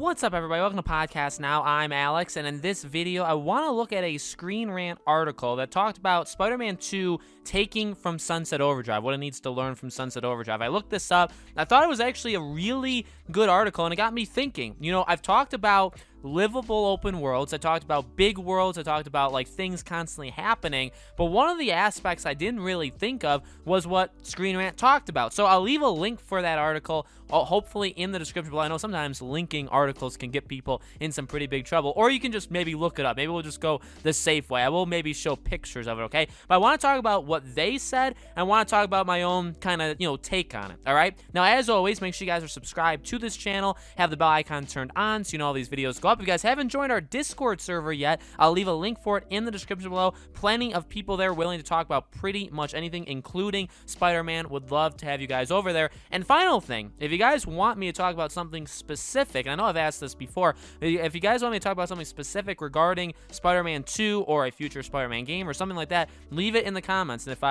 What's up, everybody? Welcome to Podcast Now. I'm Alex, and in this video, I want to look at a Screen Rant article that talked about Spider-Man 2 taking from Sunset Overdrive, what it needs to learn from Sunset Overdrive. I looked this up. I thought it was actually a really good article, and it got me thinking. You know, I've talked about livable open worlds. I talked about big worlds. I talked about like things constantly happening. But one of the aspects I didn't really think of was what Screen Rant talked about. So I'll leave a link for that article, hopefully in the description below. I know sometimes linking articles can get people in some pretty big trouble. Or you can just maybe look it up. Maybe we'll just go the safe way. I will maybe show pictures of it, okay? But I want to talk about what they said, and I want to talk about my own kind of, take on it, all right? Now, as always, make sure you guys are subscribed to this channel, have the bell icon turned on so you know all these videos go up. If you guys haven't joined our Discord server yet, I'll leave a link for it in the description below. Plenty of people there willing to talk about pretty much anything, including Spider-Man. Would love to have you guys over there. And final thing, if you guys want me to talk about something specific, and I know I've asked this before, if you guys want me to talk about something specific regarding Spider-Man 2 or a future Spider-Man game or something like that, leave it in the comments. And if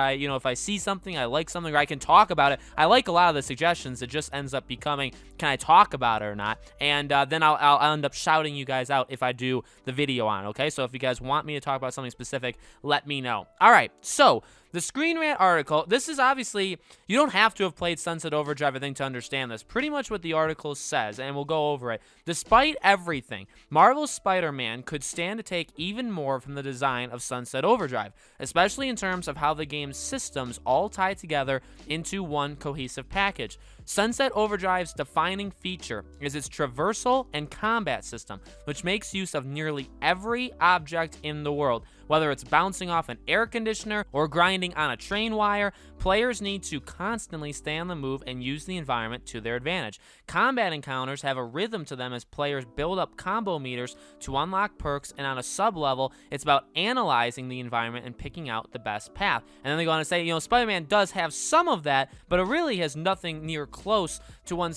I see something, I like something, or I can talk about it, I like a lot of the suggestions. It just ends up becoming, can I talk about it or not? And then I'll end up shouting you guys out if I do the video on it, okay? So if you guys want me to talk about something specific, let me know. All right, so the Screen Rant article, this is obviously, you don't have to have played Sunset Overdrive, I think, to understand this. Pretty much what the article says, and we'll go over it. Despite everything, Marvel's Spider-Man could stand to take even more from the design of Sunset Overdrive, especially in terms of how the game's systems all tie together into one cohesive package. Sunset Overdrive's defining feature is its traversal and combat system, which makes use of nearly every object in the world. Whether it's bouncing off an air conditioner or grinding on a train wire, players need to constantly stay on the move and use the environment to their advantage. Combat encounters have a rhythm to them as players build up combo meters to unlock perks, and on a sub-level, it's about analyzing the environment and picking out the best path. And then they go on to say, Spider-Man does have some of that, but it really has nothing near close to what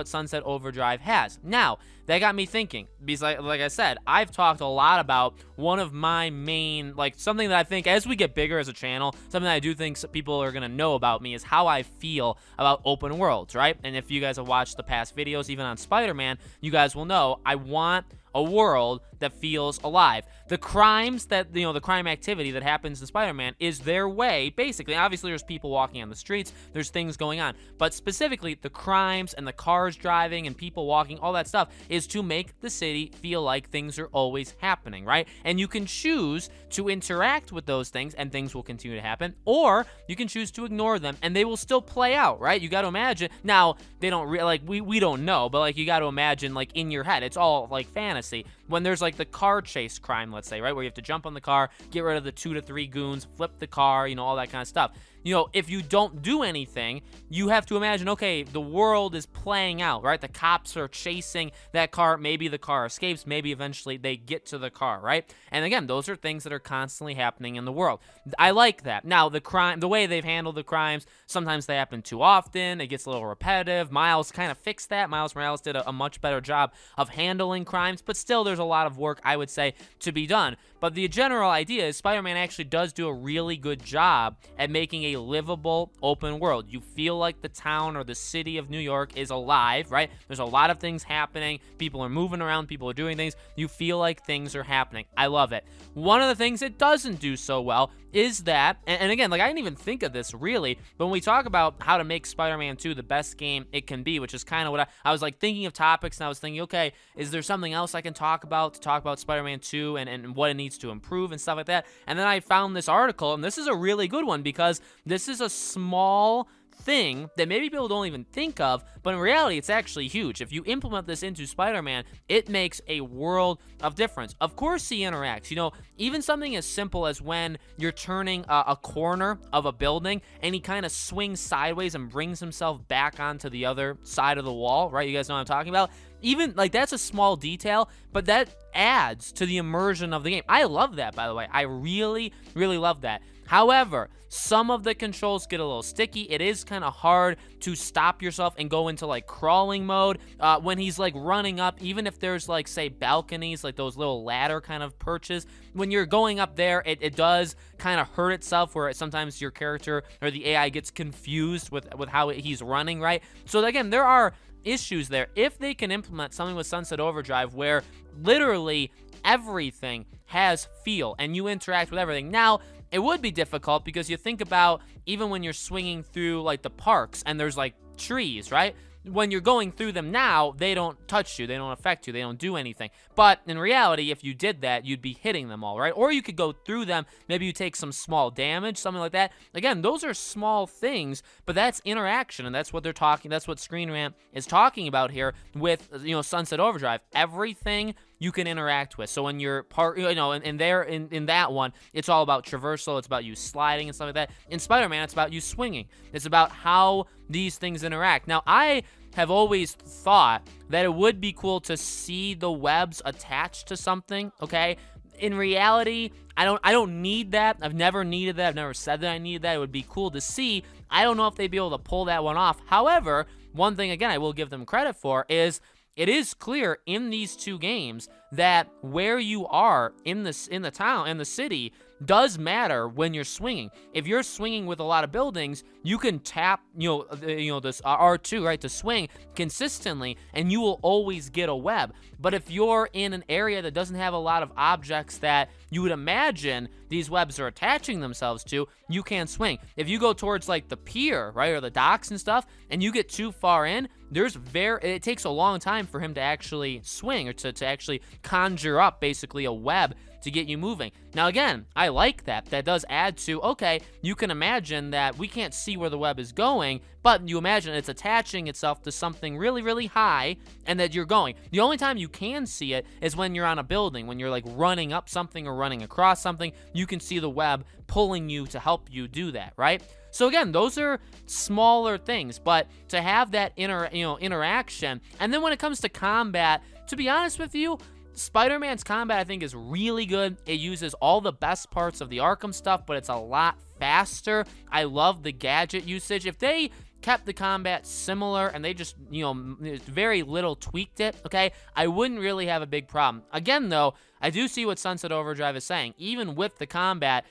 Sunset Overdrive has. Now, that got me thinking, because like I said, I've talked a lot about one of my main, something that I think as we get bigger as a channel, something that I do think people are going to know about me is how I feel about open worlds, right? And if you guys have watched the past videos, even on Spider-Man, you guys will know I want a world that feels alive. The crimes that, the crime activity that happens in Spider-Man is their way, basically. Obviously, there's people walking on the streets, there's things going on, but specifically, the crimes and the cars driving and people walking, all that stuff is to make the city feel like things are always happening, right? And you can choose to interact with those things, and things will continue to happen, or you can choose to ignore them, and they will still play out, right? You got to imagine, now, they don't, we don't know, but, you got to imagine, in your head, it's all, fantasy. When there's, the car chase crime, let's say, right, where you have to jump on the car, get rid of the 2 to 3 goons, flip the car, all that kind of stuff. If you don't do anything, you have to imagine, okay, the world is playing out, right? The cops are chasing that car. Maybe the car escapes. Maybe eventually they get to the car, right? And again, those are things that are constantly happening in the world. I like that. Now, the way they've handled the crimes, sometimes they happen too often. It gets a little repetitive. Miles kind of fixed that. Miles Morales did a much better job of handling crimes, but still there's a lot of work, I would say, to be done. But the general idea is Spider-Man actually does do a really good job at making a livable open world. You feel like the town or the city of New York is alive, right? There's a lot of things happening. People are moving around. People are doing things. You feel like things are happening. I love it. One of the things it doesn't do so well is that, and again, I didn't even think of this really, but when we talk about how to make Spider-Man 2 the best game it can be, which is kind of what I was thinking of topics, and I was thinking, okay, is there something else I can talk about to talk about Spider-Man 2 and what it needs to improve and stuff like that? And then I found this article, and this is a really good one because this is a small thing that maybe people don't even think of, but in reality, it's actually huge. If you implement this into Spider-Man, it makes a world of difference. Of course, he interacts. Even something as simple as when you're turning a corner of a building and he kind of swings sideways and brings himself back onto the other side of the wall, right? You guys know what I'm talking about? Even, that's a small detail, but that adds to the immersion of the game. I love that, by the way. I really, really love that. However, some of the controls get a little sticky. It is kind of hard to stop yourself and go into crawling mode when he's running up, even if there's say balconies, those little ladder kind of perches. When you're going up there, it does kind of hurt itself, where sometimes your character or the AI gets confused with how he's running, right? So again, there are issues there. If they can implement something with Sunset Overdrive where literally everything has feel and you interact with everything. Now, it would be difficult because you think about even when you're swinging through like the parks and there's like trees, right? When you're going through them now, they don't touch you, they don't affect you, they don't do anything. But in reality, if you did that, you'd be hitting them all, right? Or you could go through them, maybe you take some small damage, something like that. Again, those are small things, but that's interaction, and that's what that's what Screen Rant is talking about here with, Sunset Overdrive. Everything you can interact with. So when you're in that one, it's all about traversal, it's about you sliding and stuff like that. In Spider-Man, it's about you swinging. It's about how these things interact. Now, I have always thought that it would be cool to see the webs attached to something, okay? In reality, I don't need that. I've never needed that. I've never said that I needed that. It would be cool to see. I don't know if they'd be able to pull that one off. However, one thing, again, I will give them credit for is it is clear in these two games that where you are in the town, in the city, does matter when you're swinging. If you're swinging with a lot of buildings, you can tap, this R2, right, to swing consistently, and you will always get a web. But if you're in an area that doesn't have a lot of objects that you would imagine these webs are attaching themselves to, you can't swing. If you go towards like the pier, right, or the docks and stuff, and you get too far in, it takes a long time for him to actually swing or to actually conjure up basically a web to get you moving. Now, again, I like that. That does add to, okay, you can imagine that we can't see where the web is going, but you imagine it's attaching itself to something really, really high and that you're going. The only time you can see it is when you're on a building, when you're like running up something or running across something, you can see the web pulling you to help you do that, right? So again, those are smaller things, but to have that interaction, and then when it comes to combat, to be honest with you, Spider-Man's combat, I think, is really good. It uses all the best parts of the Arkham stuff, but it's a lot faster. I love the gadget usage. If they kept the combat similar and they just, very little tweaked it, okay, I wouldn't really have a big problem. Again, though, I do see what Sunset Overdrive is saying. Even with the combat,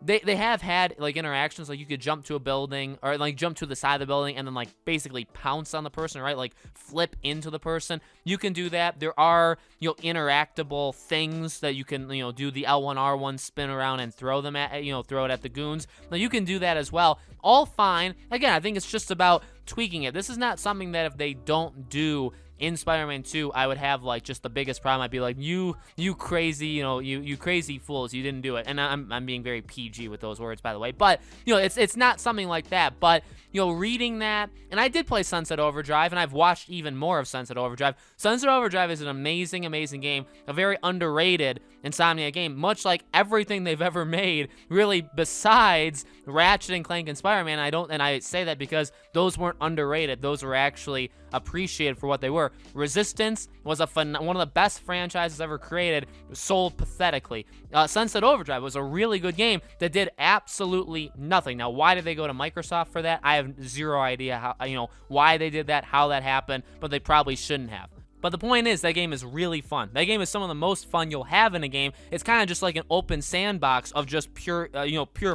they have had like interactions, like you could jump to a building or like jump to the side of the building and then like basically pounce on the person, right? Like flip into the person. You can do that. There are, interactable things that you can, do the L1, R1 spin around and throw them at, throw it at the goons. Now you can do that as well. All fine. Again, I think it's just about tweaking it. This is not something that if they don't do in Spider-Man 2, I would have like just the biggest problem. I'd be like, you crazy, you crazy fools, you didn't do it. And I'm being very PG with those words, by the way. But it's not something like that. But reading that, and I did play Sunset Overdrive, and I've watched even more of Sunset Overdrive. Sunset Overdrive is an amazing, amazing game, a very underrated Insomniac game, much like everything they've ever made, really, besides Ratchet and Clank and Spider-Man. And I say that because those weren't underrated; those were actually appreciated for what they were. Resistance was one of the best franchises ever created, sold pathetically. Sunset Overdrive was a really good game that did absolutely nothing. Now, why did they go to Microsoft for that? I have zero idea how, why they did that, how that happened, but they probably shouldn't have. But the point is, that game is really fun. That game is some of the most fun you'll have in a game. It's kind of just like an open sandbox of just pure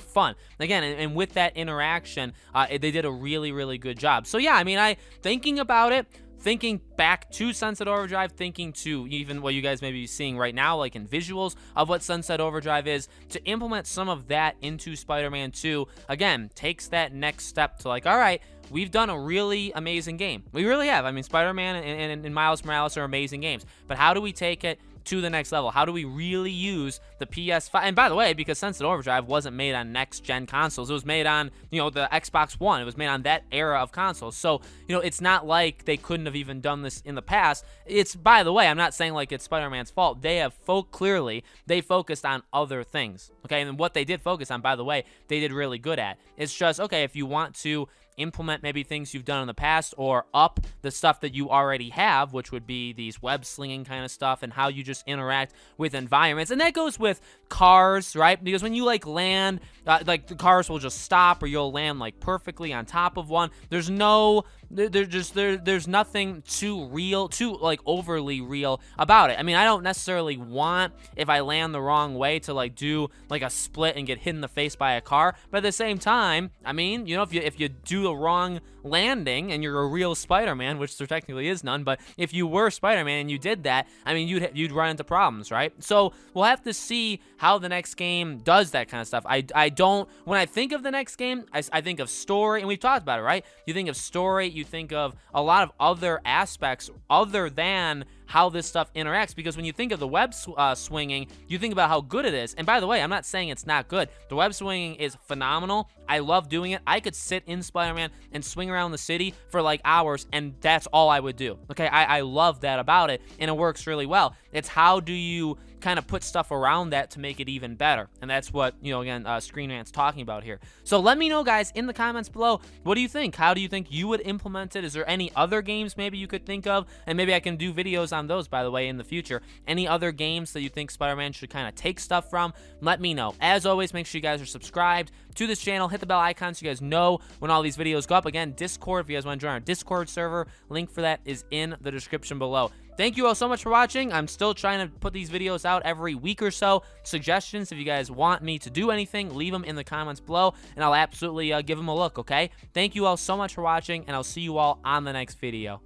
fun. Again, and with that interaction, they did a really, really good job. So yeah, I mean, thinking about it, thinking back to Sunset Overdrive, thinking to even what you guys may be seeing right now, like in visuals of what Sunset Overdrive is, to implement some of that into Spider-Man 2, again, takes that next step to like, all right, we've done a really amazing game. We really have. I mean, Spider-Man and Miles Morales are amazing games. But how do we take it to the next level? How do we really use the PS5? And by the way, because Sunset Overdrive wasn't made on next-gen consoles, it was made on, the Xbox One. It was made on that era of consoles. So, it's not like they couldn't have even done this in the past. It's, by the way, I'm not saying like it's Spider-Man's fault. They have clearly, they focused on other things, okay? And what they did focus on, by the way, they did really good at. It's just, okay, if you want to implement maybe things you've done in the past or up the stuff that you already have, which would be these web slinging kind of stuff and how you just interact with environments. And that goes with cars, right? Because when you like land, like the cars will just stop or you'll land like perfectly on top of one. There's no there's nothing too real, too like overly real about it. I mean, I don't necessarily want, if I land the wrong way, to like do like a split and get hit in the face by a car, but at the same time, I mean, you know, if you do a wrong landing and you're a real Spider-Man, which there technically is none, but if you were Spider-Man and you did that, I mean, you'd run into problems, right? So we'll have to see how the next game does that kind of stuff. I don't, when I think of the next game, I think of story, and we've talked about it, right? You think of story, you think of a lot of other aspects other than how this stuff interacts, because when you think of the web swinging, you think about how good it is. And by the way, I'm not saying it's not good. The web swinging is phenomenal. I love doing it. I could sit in Spider-Man and swing around the city for like hours, and that's all I would do. Okay, I love that about it, and it works really well. It's how do you kind of put stuff around that to make it even better, and that's what, you know, again, Screen Rant's talking about here. So let me know, guys, in the comments below, what do you think? How do you think you would implement it? Is there any other games maybe you could think of? And maybe I can do videos on those, by the way, in the future. Any other games that you think Spider-Man should kind of take stuff from? Let me know. As always, make sure you guys are subscribed to this channel. Hit the bell icon so you guys know when all these videos go up. Again, Discord, if you guys want to join our Discord server, link for that is in the description below. Thank you all so much for watching. I'm still trying to put these videos out every week or so. Suggestions, if you guys want me to do anything, leave them in the comments below, and I'll absolutely give them a look, okay? Thank you all so much for watching, and I'll see you all on the next video.